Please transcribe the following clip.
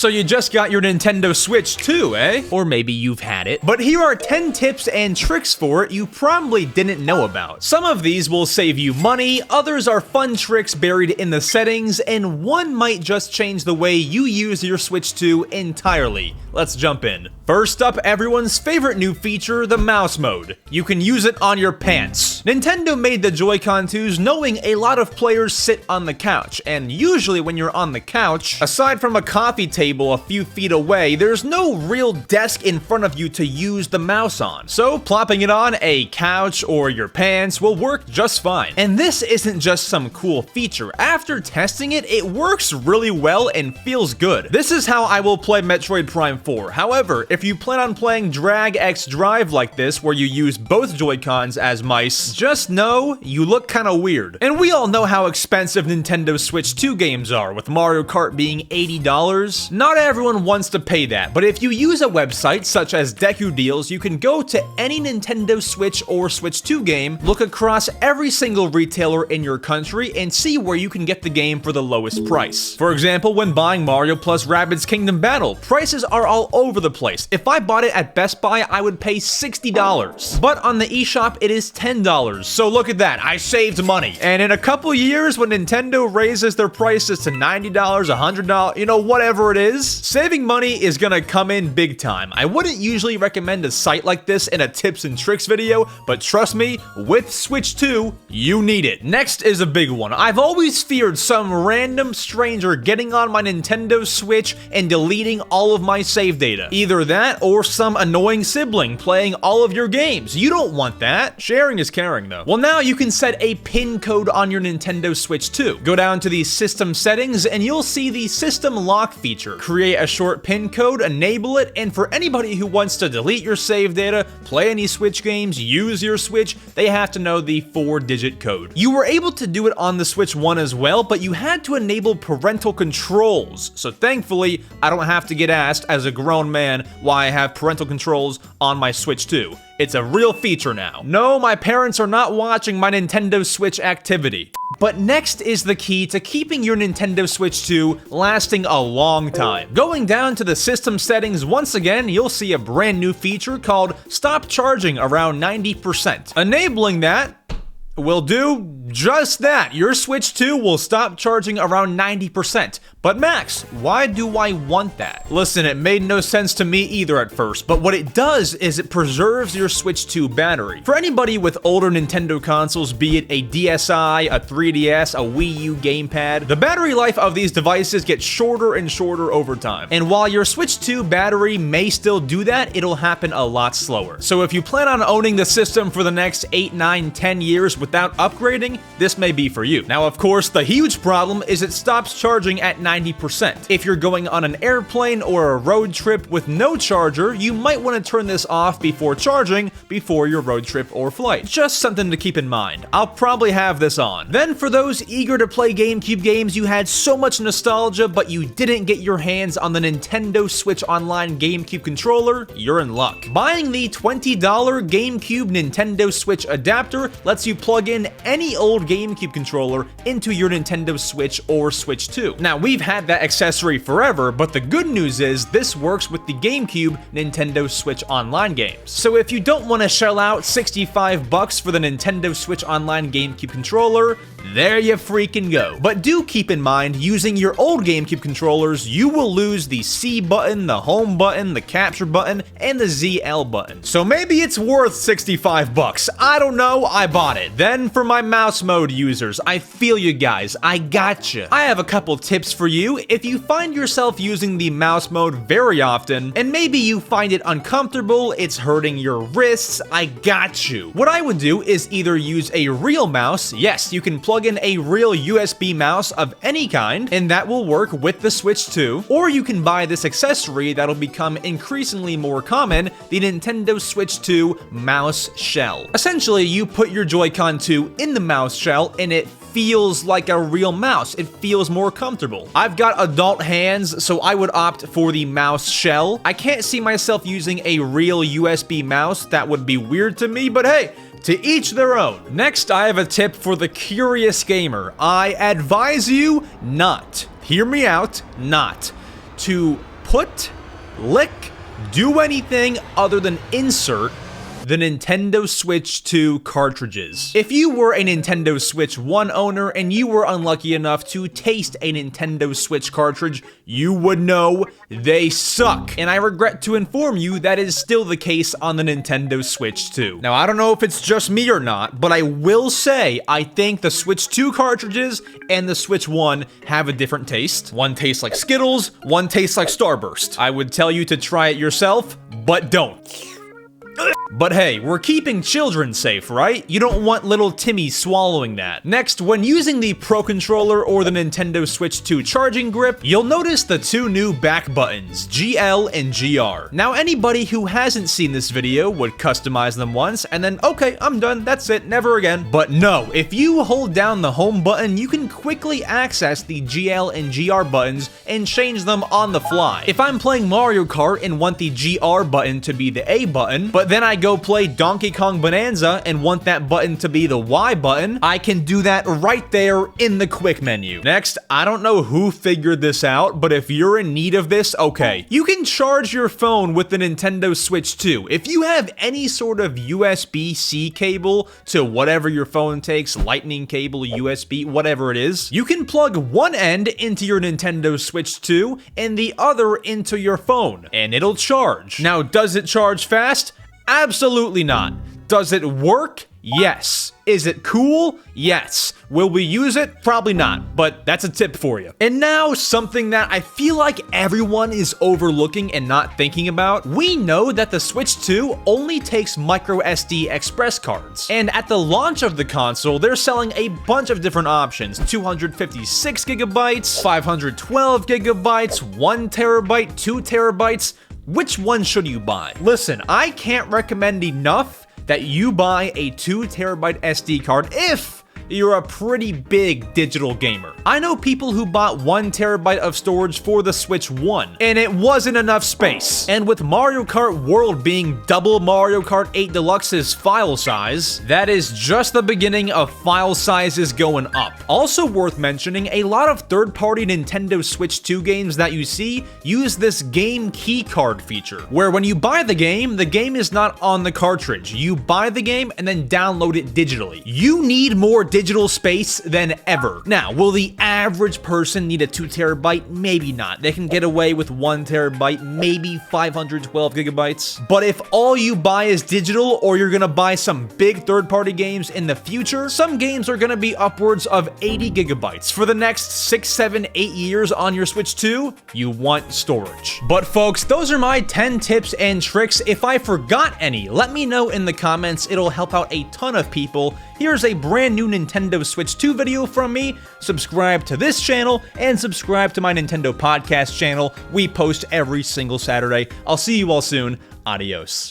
So you just got your Nintendo Switch 2, eh? Or maybe you've had it. But here are 10 tips and tricks for it you probably didn't know about. Some of these will save you money, others are fun tricks buried in the settings, and one might just change the way you use your Switch 2 entirely. Let's jump in. First up, everyone's favorite new feature, the mouse mode. You can use it on your pants. Nintendo made the Joy-Con 2s knowing a lot of players sit on the couch, and usually when you're on the couch, aside from a coffee table a few feet away, there's no real desk in front of you to use the mouse on. So plopping it on a couch or your pants will work just fine. And this isn't just some cool feature. After testing it, it works really well and feels good. This is how I will play Metroid Prime 4. However, if you plan on playing Drag X Drive like this, where you use both Joy-Cons as mice, just know you look kinda weird. And we all know how expensive Nintendo Switch 2 games are, with Mario Kart being $80. Not everyone wants to pay that, but if you use a website such as Deku Deals, you can go to any Nintendo Switch or Switch 2 game, look across every single retailer in your country, and see where you can get the game for the lowest price. For example, when buying Mario plus Rabbids Kingdom Battle, prices are all over the place. If I bought it at Best Buy, I would pay $60. But on the eShop, it is $10. So look at that, I saved money. And in a couple years, when Nintendo raises their prices to $90, $100, you know, whatever it is, saving money is gonna come in big time. I wouldn't usually recommend a site like this in a tips and tricks video, but trust me, with Switch 2, you need it. Next is a big one. I've always feared some random stranger getting on my Nintendo Switch and deleting all of my save data. Either that or some annoying sibling playing all of your games. You don't want that. Sharing is caring though. Well, now you can set a PIN code on your Nintendo Switch 2. Go down to the system settings and you'll see the system lock feature. Create a short PIN code, enable it, and for anybody who wants to delete your save data, play any Switch games, use your Switch, they have to know the 4-digit code. You were able to do it on the Switch 1 as well, but you had to enable parental controls. So thankfully, I don't have to get asked as a grown man why I have parental controls on my Switch 2. It's a real feature now. No, my parents are not watching my Nintendo Switch activity. But next is the key to keeping your Nintendo Switch 2 lasting a long time. Going down to the system settings once again, you'll see a brand new feature called Stop Charging around 90%. Enabling that will do just that. Your Switch 2 will stop charging around 90%. But Max, why do I want that? Listen, it made no sense to me either at first, but what it does is it preserves your Switch 2 battery. For anybody with older Nintendo consoles, be it a DSi, a 3DS, a Wii U gamepad, the battery life of these devices gets shorter and shorter over time. And while your Switch 2 battery may still do that, it'll happen a lot slower. So if you plan on owning the system for the next 8, 9, 10 years without upgrading, this may be for you. Now, of course, the huge problem is it stops charging at 90%. If you're going on an airplane or a road trip with no charger, you might want to turn this off before charging before your road trip or flight. Just something to keep in mind. I'll probably have this on. Then for those eager to play GameCube games, you had so much nostalgia, but you didn't get your hands on the Nintendo Switch Online GameCube controller, you're in luck. Buying the $20 GameCube Nintendo Switch adapter lets you plug in any old GameCube controller into your Nintendo Switch or Switch 2. Now, we've had that accessory forever, but the good news is this works with the GameCube Nintendo Switch Online games. So if you don't want to shell out $65 for the Nintendo Switch Online GameCube controller, there you freaking go. But do keep in mind, using your old GameCube controllers, you will lose the C button, the home button, the capture button, and the ZL button. So maybe it's worth $65. I don't know, I bought it. Then for my mouse mode users, I feel you guys, I gotcha. I have a couple tips for you. If you find yourself using the mouse mode very often, and maybe you find it uncomfortable, it's hurting your wrists, I got you. What I would do is either use a real mouse. Yes, you can plug in a real USB mouse of any kind, and that will work with the Switch 2, or you can buy this accessory that'll become increasingly more common, the Nintendo Switch 2 mouse shell. Essentially, you put your Joy-Con 2 in the mouse shell, and it feels like a real mouse. It feels more comfortable. I've got adult hands, so I would opt for the mouse shell. I can't see myself using a real USB mouse. That would be weird to me, but hey, to each their own. Next, I have a tip for the curious gamer. I advise you not, hear me out, not to put, lick, do anything other than insert the Nintendo Switch 2 cartridges. If you were a Nintendo Switch 1 owner and you were unlucky enough to taste a Nintendo Switch cartridge, you would know they suck. And I regret to inform you that is still the case on the Nintendo Switch 2. Now, I don't know if it's just me or not, but I will say I think the Switch 2 cartridges and the Switch 1 have a different taste. One tastes like Skittles, one tastes like Starburst. I would tell you to try it yourself, but don't. But hey, we're keeping children safe, right? You don't want little Timmy swallowing that. Next, when using the Pro Controller or the Nintendo Switch 2 charging grip, you'll notice the two new back buttons, GL and GR. Now, anybody who hasn't seen this video would customize them once, and then, okay, I'm done, that's it, never again. But no, if you hold down the home button, you can quickly access the GL and GR buttons and change them on the fly. If I'm playing Mario Kart and want the GR button to be the A button, but then I go play Donkey Kong Bonanza and want that button to be the Y button, I can do that right there in the quick menu. Next, I don't know who figured this out, but if you're in need of this, okay. You can charge your phone with the Nintendo Switch 2. If you have any sort of USB-C cable to whatever your phone takes, lightning cable, USB, whatever it is, you can plug one end into your Nintendo Switch 2 and the other into your phone, and it'll charge. Now, does it charge fast? Absolutely not. Does it work? Yes. Is it cool? Yes. Will we use it? Probably not, but that's a tip for you. And now, something that I feel like everyone is overlooking and not thinking about. We know that the Switch 2 only takes microSD express cards. And at the launch of the console, they're selling a bunch of different options. 256 gigabytes, 512 gigabytes, 1 terabyte, 2 terabytes. Which one should you buy? Listen, I can't recommend enough that you buy a 2 terabyte SD card if you're a pretty big digital gamer. I know people who bought 1 terabyte of storage for the Switch 1, and it wasn't enough space. And with Mario Kart World being double Mario Kart 8 Deluxe's file size, that is just the beginning of file sizes going up. Also worth mentioning, a lot of third-party Nintendo Switch 2 games that you see use this game key card feature, where when you buy the game is not on the cartridge. You buy the game and then download it digitally. You need more digital space than ever. Now, will the average person need a 2 terabyte? Maybe not. They can get away with 1 terabyte, maybe 512 gigabytes. But if all you buy is digital, or you're gonna buy some big third-party games in the future, some games are gonna be upwards of 80 gigabytes. For the next 6, 7, 8 years on your Switch 2, you want storage. But folks, those are my 10 tips and tricks. If I forgot any, let me know in the comments. It'll help out a ton of people. Here's a brand new Nintendo Switch 2 video from me. Subscribe to this channel and subscribe to my Nintendo podcast channel. We post every single Saturday. I'll see you all soon. Adios.